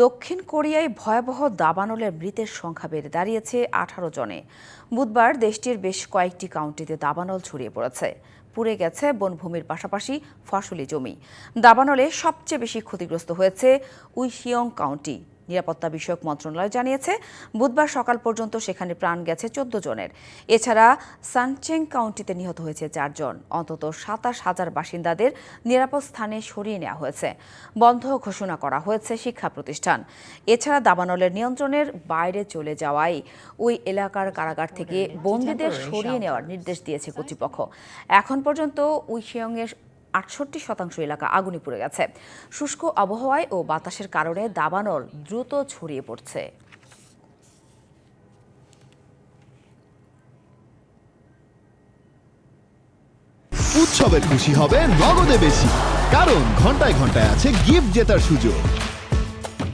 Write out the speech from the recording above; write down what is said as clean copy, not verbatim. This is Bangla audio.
দক্ষিণ কোরিয়ায় ভয়াবহ দাবানলের মৃতের সংখ্যা বেড়ে দাঁড়িয়েছে 18 জনে। বুধবার দেশটির বেশ কয়েকটি কাউন্টিতে দাবানল ছড়িয়ে পড়েছে। পুড়ে গেছে বনভূমির পাশাপাশি ফসলি জমি। দাবানলে সবচেয়ে বেশি ক্ষতিগ্রস্ত হয়েছে উইহিয়ং কাউন্টি। নিরাপত্তা বিষয়ক মন্ত্রণালয় জানিয়েছে, বুধবার সকাল পর্যন্ত সেখানে প্রাণ গেছে 14 জনের। এছাড়া সানচেং কাউন্টিতে নিহত হয়েছে 4 জন। অন্তত 27,000 বাসিন্দাদের নিরাপদ স্থানে সরিয়ে নেওয়া হয়েছে। বন্ধ ঘোষণা করা হয়েছে শিক্ষা প্রতিষ্ঠান। এছাড়া দাবানলের নিয়ন্ত্রণের বাইরে চলে যাওয়ায় ওই এলাকার কারাগার থেকে বন্দীদের সরিয়ে নেওয়ার নির্দেশ দিয়েছে কর্তৃপক্ষ। এখন পর্যন্ত উইহিয়ংয়ের 68% এলাকা আগুনে পুড়ে গেছে। শুষ্ক আবহাওয়ায় ও বাতাসের কারণে দাবানল দ্রুত ছড়িয়ে পড়ছে। উৎসবে খুশি হবে নগদে বেশি, কারণ ঘন্টায় ঘন্টায় আছে গিফট জেতার সুযোগ।